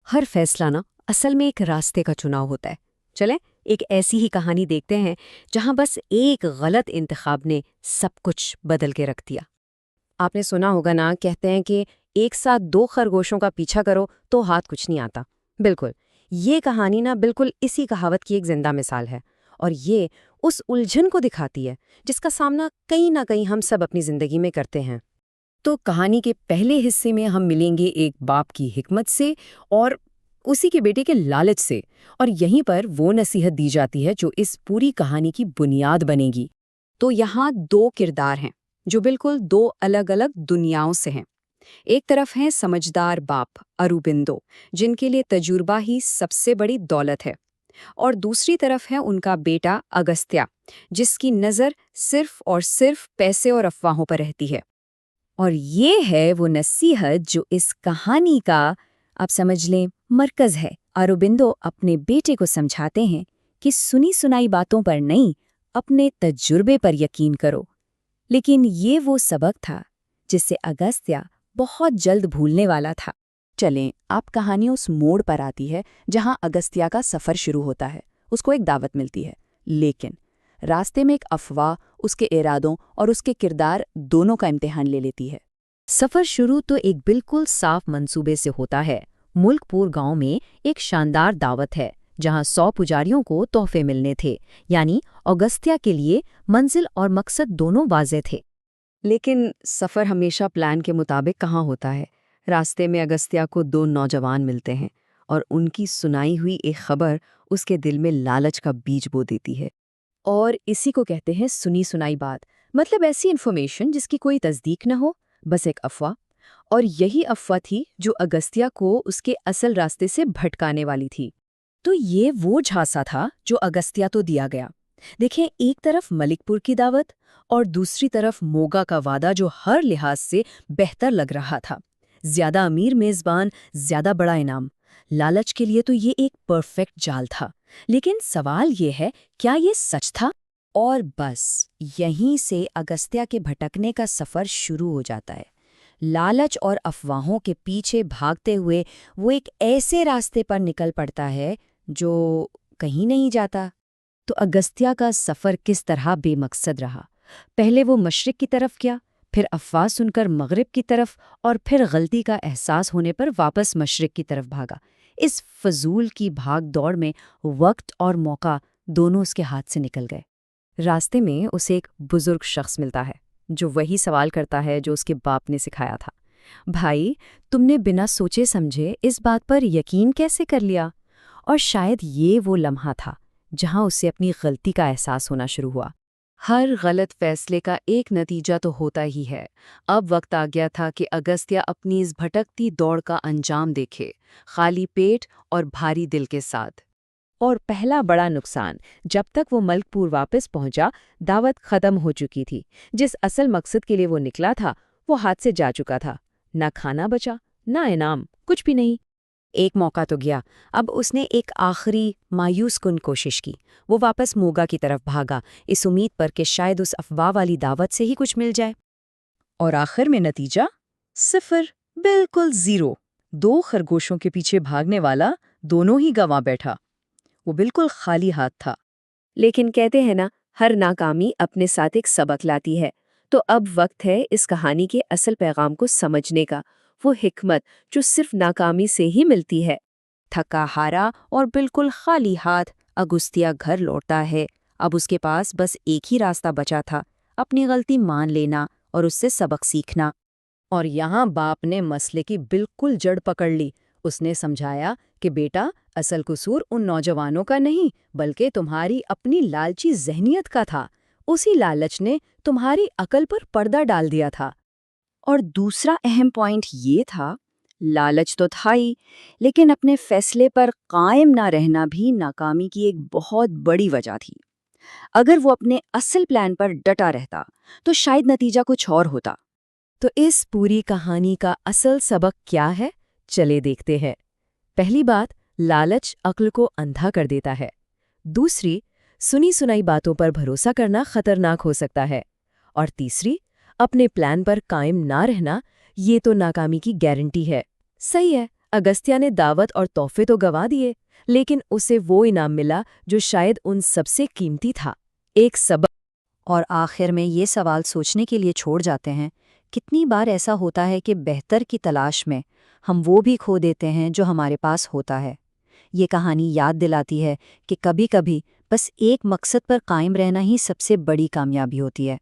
हर फैसला ना असल में एक रास्ते का चुनाव होता है। चलें एक ऐसी ही कहानी देखते हैं जहां बस एक गलत इंतखाब ने सब कुछ बदल के रख दिया। आपने सुना होगा ना, कहते हैं कि एक साथ दो खरगोशों का पीछा करो तो हाथ कुछ नहीं आता। बिल्कुल, ये कहानी ना बिल्कुल इसी कहावत की एक जिंदा मिसाल है। और ये उस उलझन को दिखाती है जिसका सामना कहीं ना कहीं हम सब अपनी जिंदगी में करते हैं। तो कहानी के पहले हिस्से में हम मिलेंगे एक बाप की हिकमत से और उसी के बेटे के लालच से। और यहीं पर वो नसीहत दी जाती है जो इस पूरी कहानी की बुनियाद बनेगी। तो यहाँ दो किरदार हैं जो बिल्कुल दो अलग अलग दुनियाओं से हैं। एक तरफ हैं समझदार बाप अरुबिंदो, जिनके लिए तजुर्बा ही सबसे बड़ी दौलत है। और दूसरी तरफ है उनका बेटा अगस्त्या, जिसकी नज़र सिर्फ और सिर्फ पैसे और अफवाहों पर रहती है। और ये है वो नसीहत जो इस कहानी का, आप समझ लें, मरकज है। अरबिंदो अपने बेटे को समझाते हैं कि सुनी सुनाई बातों पर नहीं, अपने तजुर्बे पर यकीन करो। लेकिन ये वो सबक था जिसे अगस्त्या बहुत जल्द भूलने वाला था। चलें, आप कहानी उस मोड़ पर आती है जहां अगस्त्या का सफ़र शुरू होता है। उसको एक दावत मिलती है, लेकिन रास्ते में एक अफवाह उसके इरादों और उसके किरदार दोनों का इम्तिहान ले लेती है। सफर शुरू तो एक बिल्कुल साफ मंसूबे से होता है। मुल्कपुर गांव में एक शानदार दावत है जहां 100 पुजारियों को तोहफे मिलने थे, यानी अगस्त्या के लिए मंजिल और मकसद दोनों वाज़ेह थे। लेकिन सफर हमेशा प्लान के मुताबिक कहाँ होता है। रास्ते में अगस्त्या को दो नौजवान मिलते हैं और उनकी सुनाई हुई एक खबर उसके दिल में लालच का बीज बो देती है। और इसी को कहते हैं सुनी सुनाई बात, मतलब ऐसी इन्फॉर्मेशन जिसकी कोई तस्दीक न हो, बस एक अफवाह। और यही अफवाह थी जो अगस्त्या को उसके असल रास्ते से भटकाने वाली थी। तो ये वो झांसा था जो अगस्त्या तो दिया गया। देखें, एक तरफ मलिकपुर की दावत और दूसरी तरफ मोगा का वादा जो हर लिहाज से बेहतर लग रहा था। ज्यादा अमीर मेजबान, ज्यादा बड़ा इनाम। लालच के लिए तो ये एक परफेक्ट जाल था। लेकिन सवाल ये है, क्या ये सच था? और बस यहीं से अगस्त्या के भटकने का सफर शुरू हो जाता है। लालच और अफवाहों के पीछे भागते हुए वो एक ऐसे रास्ते पर निकल पड़ता है जो कहीं नहीं जाता। तो अगस्त्या का सफर किस तरह बेमकसद रहा। पहले वो मशरिक की तरफ गया, फिर अफवाह सुनकर मगरिब की तरफ, और फिर गलती का एहसास होने पर वापस मशरिक की तरफ भागा। इस फजूल की भाग दौड़ में वक्त और मौका दोनों उसके हाथ से निकल गए। रास्ते में उसे एक बुजुर्ग शख्स मिलता है जो वही सवाल करता है जो उसके बाप ने सिखाया था। भाई, तुमने बिना सोचे समझे इस बात पर यकीन कैसे कर लिया? और शायद ये वो लम्हा था जहां उसे अपनी गलती का एहसास होना शुरू हुआ। हर गलत फैसले का एक नतीजा तो होता ही है। अब वक्त आ गया था कि अगस्त्या अपनी इस भटकती दौड़ का अंजाम देखे, खाली पेट और भारी दिल के साथ। और पहला बड़ा नुकसान, जब तक वो मलकपुर वापस पहुंचा, दावत खत्म हो चुकी थी। जिस असल मकसद के लिए वो निकला था, वो हाथ से जा चुका था। ना खाना बचा, ना इनाम, कुछ भी नहीं। एक मौका तो गया। अब उसने एक आखिरी मायूस कुन कोशिश की। वो वापस मोगा की तरफ भागा, इस उम्मीद पर कि शायद उस अफवाह वाली दावत से ही कुछ मिल जाए। और आखिर में नतीजा सिफर, बिल्कुल जीरो। दो खरगोशों के पीछे भागने वाला दोनों ही गंवा बैठा। वो बिल्कुल खाली हाथ था। लेकिन कहते हैं ना, हर नाकामी अपने साथ एक सबक लाती है। तो अब वक्त है इस कहानी के असल पैगाम को समझने का, वो हिकमत जो सिर्फ नाकामी से ही मिलती है। थका हारा और बिल्कुल खाली हाथ अगस्त्या घर लौटता है। अब उसके पास बस एक ही रास्ता बचा था, अपनी गलती मान लेना और उससे सबक सीखना। और यहाँ बाप ने मसले की बिल्कुल जड़ पकड़ ली। उसने समझाया कि बेटा, असल कसूर उन नौजवानों का नहीं, बल्कि तुम्हारी अपनी लालची ज़हनियत का था। उसी लालच ने तुम्हारी अकल पर पर्दा डाल दिया था। और दूसरा अहम पॉइंट ये था, लालच तो था ही, लेकिन अपने फैसले पर कायम ना रहना भी नाकामी की एक बहुत बड़ी वजह थी। अगर वो अपने असल प्लान पर डटा रहता, तो शायद नतीजा कुछ और होता। तो इस पूरी कहानी का असल सबक क्या है? चले देखते हैं। पहली बात, लालच अक्ल को अंधा कर देता है। दूसरी, सुनी सुनाई बातों पर भरोसा करना खतरनाक हो सकता है। और तीसरी, अपने प्लान पर कायम ना रहना, ये तो नाकामी की गारंटी है। सही है, अगस्त्या ने दावत और तोहफे तो गंवा दिए, लेकिन उसे वो इनाम मिला जो शायद उन सबसे कीमती था, एक सबक। और आखिर में ये सवाल सोचने के लिए छोड़ जाते हैं, कितनी बार ऐसा होता है कि बेहतर की तलाश में हम वो भी खो देते हैं जो हमारे पास होता है। ये कहानी याद दिलाती है कि कभी-कभी बस एक मकसद पर कायम रहना ही सबसे बड़ी कामयाबी होती है।